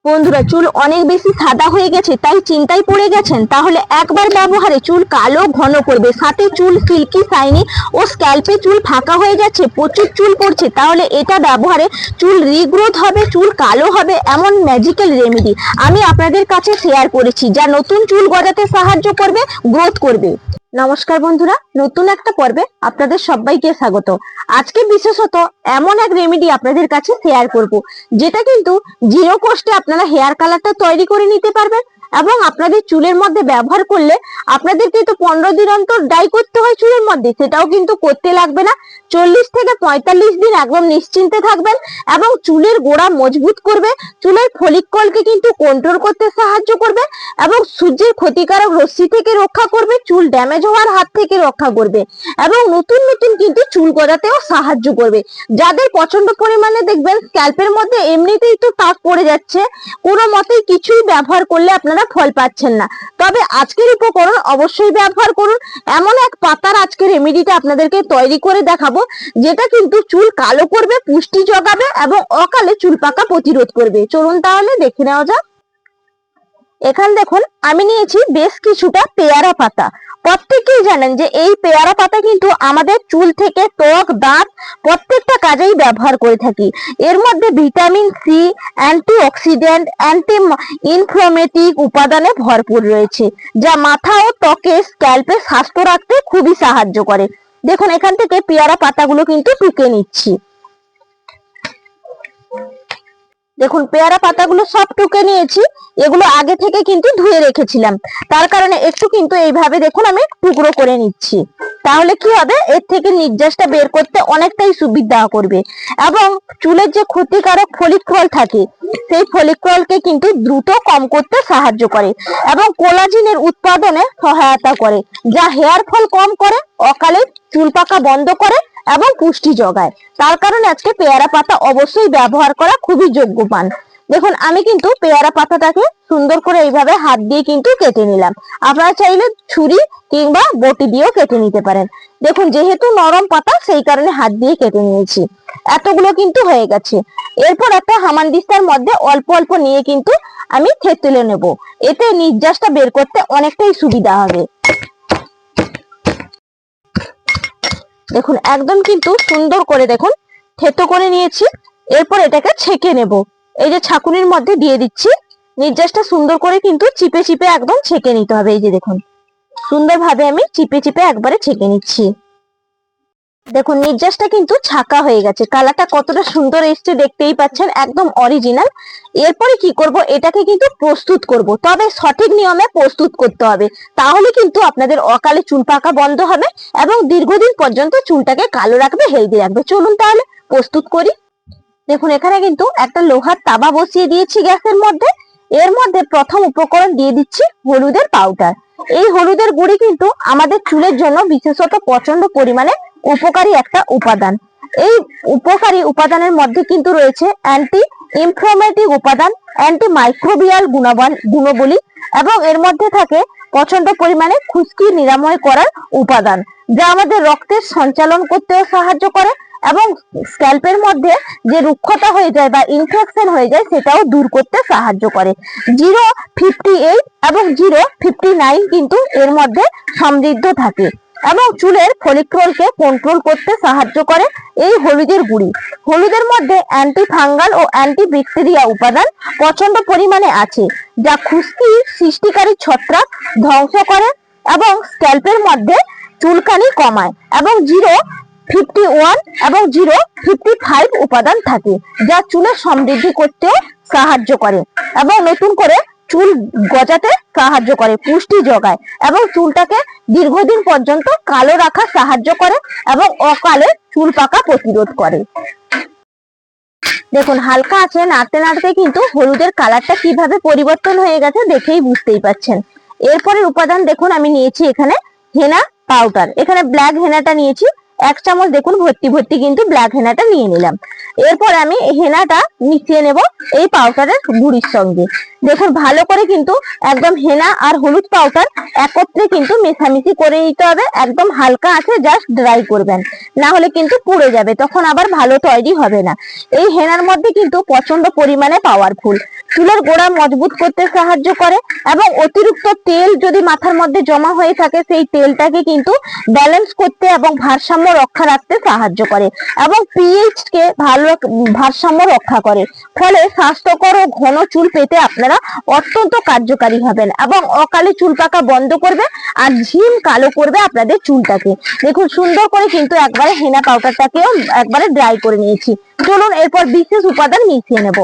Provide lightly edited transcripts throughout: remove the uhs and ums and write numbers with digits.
বন্ধুরা, চুল অনেক বেশি সাদা হয়ে গেছে তাই চিন্তায় পড়ে গেছেন? তাহলে একবার ব্যবহারে চুল কালো ঘন করবে, সাথে চুল সিল্কি শাইনি ও স্ক্যাল্পে চুল ফাঁকা হয়ে যাচ্ছে, প্রচুর চুল পড়ছে, তাহলে এটা ব্যবহারে চুল রিগ্রোথ হবে, চুল কালো হবে এমন ম্যাজিক্যাল রেমেডি আমি আপনাদের কাছে শেয়ার করেছি, যা নতুন চুল গজাতে সাহায্য করবে, গ্রোথ করবে। নমস্কার বন্ধুরা, নতুন একটা পর্বে আপনাদের সবাইকে স্বাগত। আজকে বিশেষত এমন এক রেমেডি আপনাদের কাছে শেয়ার করব, যেটা কিন্তু জিরো কস্টে আপনারা হেয়ার কালারটা তৈরি করে নিতে পারবেন, এবং আপনাদের চুলের মধ্যে ব্যবহার করলে আপনাদেরকে তো 15 দিন অন্তর ডাই করতে হয় চুলের মধ্যে, সেটাও কিন্তু করতে লাগবে না। 40 থেকে 45 দিন একদম নিশ্চিন্তে থাকবেন, এবং চুলের গোড়া মজবুত করবে, চুলের ফলিকলকে কিন্তু কন্ট্রোল করতে সাহায্য করবে, এবং সূর্যের ক্ষতিকারক রশ্মি থেকে রক্ষা করবে, চুল ড্যামেজ হওয়ার হাত থেকে রক্ষা করবে, এবং নতুন নতুন কিন্তু চুল গজাতেও সাহায্য করবে। যাদের প্রচন্ড পরিমাণে দেখবেন স্ক্যাল্পের মধ্যে এমনিতেই তো টাক পড়ে যাচ্ছে, কোনো মতেই কিছুই ব্যবহার করলে আপনারা ফল পাচ্ছেন না, তবে আজকের উপকরণ অবশ্যই ব্যবহার করুন। এমন এক পাতার আজকে রেমেডিটা আপনাদেরকে তৈরি করে দেখাবো, যেটা কিন্তু চুল কালো করবে, পুষ্টি জোগাবে, এবং অকালে চুল পাকা প্রতিরোধ করবে। চলুন তাহলে দেখে নেওয়া যাক। এখানে দেখুন আমি নিয়েছি বেশ কিছুটা পেয়ারা পাতা। প্রত্যেকেই জানেন যে এই পেয়ারা পাতা কিন্তু আমাদের চুল থেকে ত্বক, দাঁত প্রত্যেকটা কাজেই ব্যবহার করে থাকি। এর মধ্যে ভিটামিন সি, অ্যান্টিঅক্সিডেন্ট, অ্যান্টি ইনফ্লামেটিক উপাদানে ভরপুর রয়েছে, যা মাথা ও ত্বকে স্ক্যাল্পে স্বাস্থ্য রাখতে খুবই সাহায্য করে। দেখুন এখান থেকে পেয়ারা পাতাগুলো কিন্তু টুকে নিচ্ছি। দেখুন পেয়ারা পাতাগুলো সব টুকে নিয়েছি, এগুলো আগে থেকে কিন্তু ধুয়ে রেখেছিলাম, তার কারণে একটু কিন্তু এইভাবে দেখুন আমি টুকরো করে নিচ্ছি। তাহলে কি হবে, এর থেকে নির্যাসটা বের করতে অনেকটাই সুবিধা করবে, এবং চুলের যে ক্ষতিকারক ফলিকল থাকে সেই ফলিকলকে কিন্তু দ্রুত কম করতে সাহায্য করে, এবং কোলাজিনের উৎপাদনে সহায়তা করে, যা হেয়ার ফল কম করে, অকালে চুল পাকা বন্ধ করে, এবং পুষ্টি যোগায়। তার কারণে আজকে পেয়ারা পাতা অবশ্যই ব্যবহার করা খুবই যোগ্যমান। দেখুন আমি কিন্তু পেয়ারা পাতাটাকে সুন্দর করে এইভাবে হাত দিয়ে কিন্তু কেটে নিলাম, আপনারা চাইলে ছুরি কিংবা বটি দিয়েও কেটে নিতে পারেন। দেখুন যেহেতু নরম পাতা সেই কারণে হাত দিয়ে কেটে নিয়েছি, এতগুলো কিন্তু হয়ে গেছে। এরপর একটা হামানদিস্তার মধ্যে অল্প অল্প নিয়ে কিন্তু আমি থেতলে নেব, এতে নির্যাসটা বের করতে অনেকটাই সুবিধা হবে। দেখুন একদম কিন্তু সুন্দর করে দেখুন থেতো করে নিয়েছি। এরপর এটাকে ছেঁকে নেব, এই যে ছাঁকুনির মধ্যে দিয়ে দিচ্ছি। নির্যাসটা সুন্দর করে কিন্তু চিপে চিপে একদম ছেঁকে নিতে হবে। এই যে দেখুন সুন্দরভাবে আমি চিপে চিপে একবারে ছেঁকে নিচ্ছি। দেখুন নির্যাসটা কিন্তু ছাকা হয়ে গেছে, কালারটা কতটা সুন্দর এসছে দেখতেই পাচ্ছেন, একদম অরিজিনাল। এরপরে কি করব, এটাকে কিন্তু প্রস্তুত করব, তবে সঠিক নিয়মে প্রস্তুত করতে হবে, তাহলে কিন্তু আপনাদের অকালে চুল পাকা বন্ধ হবে, এবং দীর্ঘদিন পর্যন্ত চুলটাকে কালো রাখবে, হেলদি রাখবে। চলুন তাহলে প্রস্তুত করি। দেখুন এখানে কিন্তু একটা লোহার তাওয়া বসিয়ে দিয়েছি গ্যাসের মধ্যে। এর মধ্যে প্রথম উপকরণ দিয়ে দিচ্ছি হলুদের পাউডার। এই হলুদের গুঁড়ি কিন্তু আমাদের চুলের জন্য বিশেষত প্রচন্ড পরিমাণে উপকারী একটা উপাদান। এই উপকারী উপাদানের মধ্যে কিন্তু রয়েছে অ্যান্টি ইনফ্লামেটিভ উপাদান, অ্যান্টি মাইক্রোবিয়াল গুণাবলী, এবং এর মধ্যে থাকে প্রচন্ড পরিমাণে খুশকি নিরাময় করার উপাদান, যা আমাদের রক্তের সঞ্চালন করতেও সাহায্য করে, এবং স্ক্যাল্পের মধ্যে যে রুক্ষতা হয়ে যায় বা ইনফেকশন হয়ে যায় সেটাও দূর করতে সাহায্য করে। 058 এবং 059 কিন্তু এর মধ্যে সমৃদ্ধ থাকে, এবং চুলের ফলিকলকে কন্ট্রোল করতে সাহায্য করে এই হলুদের গুঁড়ি। হলুদের মধ্যে অ্যান্টি ফাঙ্গাল ও অ্যান্টি ব্যাকটেরিয়া উপাদান প্রচন্ড পরিমাণে আছে, যা খুশকি সৃষ্টিকারী ছত্রাক ধ্বংস করে, এবং স্ক্যাল্পের মধ্যে চুলকানি কমায়, এবং 051 এবং 055 উপাদান থাকে, যা চুলের সমৃদ্ধি করতেও সাহায্য করে, এবং নতুন করে চুল গজাতে সাহায্য করে, পুষ্টি যোগায়, এবং চুলটাকে দীর্ঘদিন পর্যন্ত কালো রাখা সাহায্য করে, এবং অকালে চুল পাকা প্রতিরোধ করে। দেখুন হালকা আছে নাড়তে নাড়তে কিন্তু হলুদের কালারটা কিভাবে পরিবর্তন হয়ে গেছে দেখেই বুঝতেই পাচ্ছেন। এরপরের উপাদান দেখুন আমি নিয়েছি এখানে হেনা পাউডার। এখানে ব্ল্যাক হেনাটা নিয়েছি 1 চামচ, দেখুন ভর্তি ভর্তি কিন্তু ব্ল্যাক হেনাটা নিয়ে নিলাম। এরপর আমি হেনাটা মিশিয়ে নেব এই পাউডারের গুঁড়ির সঙ্গে। দেখুন ভালো করে কিন্তু একদম হেনা আর হলুদ পাউডার একত্রে কিন্তু মেশামেশি করে নিতে হবে, একদম হালকা আছে জাস্ট ড্রাই করবেন, না হলে কিন্তু পুড়ে যাবে, তখন আবার ভালো তৈরি হবে না। এই হেনার মধ্যে কিন্তু প্রচন্ড পরিমাণে পাওয়ারফুল, চুলের গোড়া মজবুত করতে সাহায্য করে এবং অতিরিক্ত তেল যদি মাথার মধ্যে জমা হয়ে থাকে সেই তেলটাকে কিন্তু ব্যালেন্স করতে এবং ভারসাম্য রক্ষা রাখতে সাহায্য করে এবং পিএইচ কে ভালো ভারসাম্য রক্ষা করে। ফলে স্বাস্থ্যকর ও ঘন চুল পেতে আপনারা অত্যন্ত কার্যকারী হবেন এবং অকালে চুল পাকা বন্ধ করবে আর ঝিম কালো করবে আপনাদের চুলটাকে। দেখুন সুন্দর করে কিন্তু একবারে হেনা পাউডারটাকেও একবারে ড্রাই করে নিয়েছি। চলুন এরপর বিশেষ উপাদান মিশিয়ে নেব।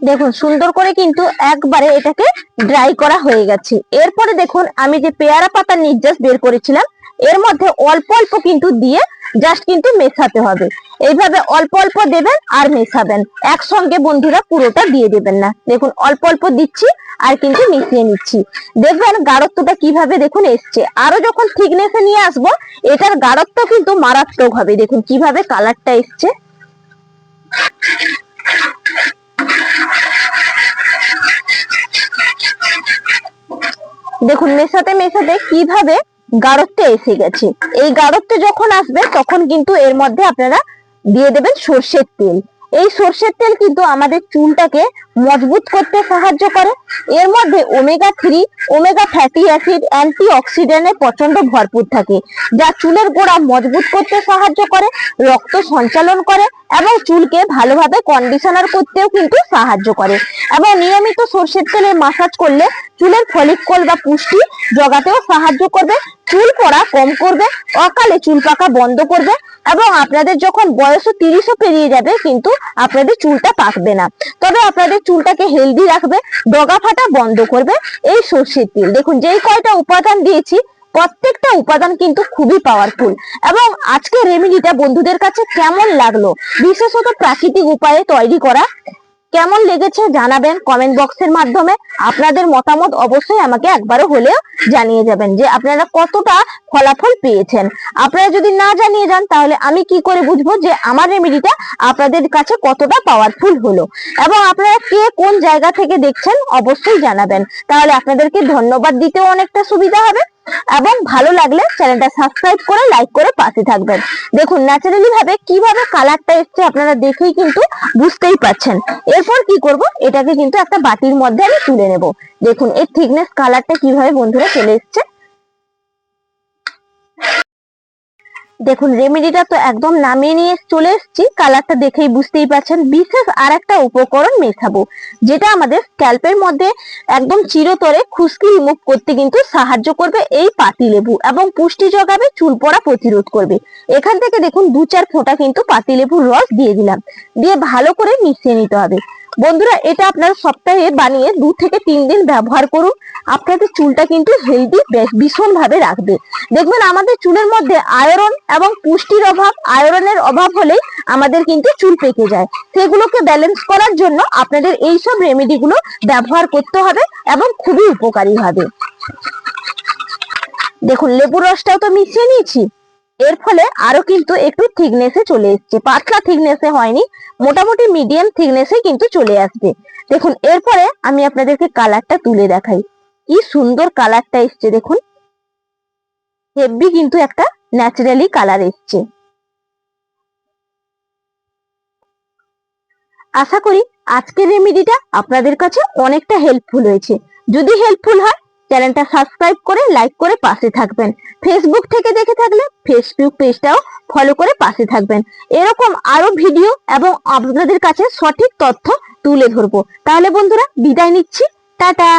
দেখুন সুন্দর করে কিন্তু একবারে এটাকে ড্রাই করা হয়ে গেছে। এরপরে দেখুন আমি যে পেয়ারা পাতার নির্যাস বের করেছিলাম এর মধ্যে অল্প অল্প কিন্তু দিয়ে জাস্ট কিন্তু মেশাতে হবে। এইভাবে অল্প অল্প দেবেন আর মেশাবেন, একসঙ্গে বন্ধুরা পুরোটা দিয়ে দেবেন না। দেখুন অল্প অল্প দিচ্ছি আর কিন্তু মিশিয়ে নিচ্ছি। দেখবেন গাঢ়ত্বটা কিভাবে দেখুন এসছে। আরো যখন থিকনেসে নিয়ে আসবো এটার গাঢ়ত্ব কিন্তু মারাত্মক হবে। দেখুন কিভাবে কালারটা এসছে। দেখুন মেশাতে মেশাতে কিভাবে গাঢ়ত্ব এসে গেছে। এই গাঢ়ত্ব যখন আসবে তখন কিন্তু এর মধ্যে আপনারা দিয়ে দেবেন সর্ষের তেল। এই সর্ষের তেল কিন্তু আমাদের চুলটাকে মজবুত করতে সাহায্য করে। এর মধ্যে ওমেগা 3 ওমেগা ফ্যাটি অ্যাসিড অ্যান্টি অক্সিডেন্টে প্রচন্ড ভরপুর থাকে, যা চুলের গোড়া মজবুত করতে সাহায্য করে, রক্ত সঞ্চালন করে এবং চুলকে ভালোভাবে কন্ডিশনার করতেও কিন্তু সাহায্য করে। এবং নিয়মিত সর্ষের তেলে মাসাজ করলে চুলের ফলিকল বা পুষ্টি জগাতেও সাহায্য করবে, চুল পড়া কম করবে, অকালে চুল পাকা বন্ধ করবে এবং আপনাদের যখন বয়স 30ও পেরিয়ে যাবে কিন্তু আপনাদের চুলটা পাকবে না। তবে আপনাদের চুলটাকে হেলদি রাখবে, ডগা ফাটা বন্ধ করবে এই সর্ষের তেল। দেখুন যেই কয়টা উপাদান দিয়েছি প্রত্যেকটা উপাদান কিন্তু খুবই পাওয়ারফুল। এবং আজকে রেমেডিটা বন্ধুদের কাছে কেমন লাগলো, বিশেষত প্রাকৃতিক উপায়ে তৈরি করা, কেমন লেগেছে জানাবেন কমেন্ট বক্সের মাধ্যমে। আপনাদের মতামত অবশ্যই আমাকে একবারও হলেও জানিয়ে যাবেন যে আপনারা কতটা ফলাফল পেয়েছেন। আপনারা যদি না জানিয়ে যান তাহলে আমি কি করে বুঝবো যে আমার রেমেডিটা আপনাদের কাছে কতটা পাওয়ারফুল হলো। এবং আপনারা কে কোন জায়গা থেকে দেখছেন অবশ্যই জানাবেন, তাহলে আপনাদেরকে ধন্যবাদ দিতেও অনেকটা সুবিধা হবে। এবং ভালো লাগলে চ্যানেলটা সাবস্ক্রাইব করে লাইক করে পাশে থাকবেন। দেখুন ন্যাচারালি ভাবে কিভাবে কালারটা এসছে আপনারা দেখেই কিন্তু বুঝতেই পারছেন। এরপর কি করব, এটাকে কিন্তু একটা বাটির মধ্যে আমি তুলে নেব। দেখুন এর থিকনেস কালারটা কিভাবে বন্ধুরা চলে এসছে। দেখুন রেমেডিটা তো একদম নামিয়ে নিয়ে চলে এসেছি, কালারটা দেখেই বুঝতেই পারছেন। বিশেষ আর একটা উপকরণ মেশাবো যেটা আমাদের স্ক্যাল্পের মধ্যে একদম চিরতরে খুশকি রিমুভ করতে কিন্তু সাহায্য করবে এই পাতিলেবু এবং পুষ্টি যোগাবে, চুল পড়া প্রতিরোধ করবে। এখান থেকে দেখুন 2-4 ফোঁটা কিন্তু পাতিলেবুর রস দিয়ে দিলাম, দিয়ে ভালো করে মিশিয়ে নিতে হবে। বন্ধুরা এটা আপনারা সপ্তাহে বানিয়ে 2 থেকে 3 দিন ব্যবহার করুন, আপনাদের চুলটা কিন্তু হেলদি ভীষণ ভাবে রাখবে। দেখবেন আমাদের চুলের মধ্যে আয়রন এবং পুষ্টির অভাব, আয়রনের অভাব হলেই আমাদের কিন্তু চুল পেকে যায়। সেগুলোকে ব্যালেন্স করার জন্য আপনাদের এইসব রেমেডি গুলো ব্যবহার করতে হবে এবং খুবই উপকারী হবে। দেখুন লেবুর রসটাও তো মিশিয়ে নিয়েছি, এর ফলে আরো কিন্তু একটু থিকনেসে চলে এসছে, পাতলা থিকনেসে হয়নি, মোটামুটি মিডিয়াম থিকনেসে কিন্তু চলে আসবে। দেখুন এরপরে আমি আপনাদেরকে কালারটা তুলে দেখাই, কি সুন্দর কালারটা এসছে। দেখুন হেভি কিন্তু একটা ন্যাচারালি কালার এসছে। আশা করি আজকের রেমেডিটা আপনাদের কাছে অনেকটা হেল্পফুল হয়েছে। যদি হেল্পফুল হয় চ্যানেলটা সাবস্ক্রাইব করে লাইক করে পাশে থাকবেন। ফেসবুক থেকে দেখে থাকলে ফেসবুক পেজটাও ফলো করে পাশে থাকবেন। এরকম আরো ভিডিও এবং আপনাদের কাছে সঠিক তথ্য তুলে ধরবো। তাহলে বন্ধুরা বিদায় নিচ্ছি, টাটা।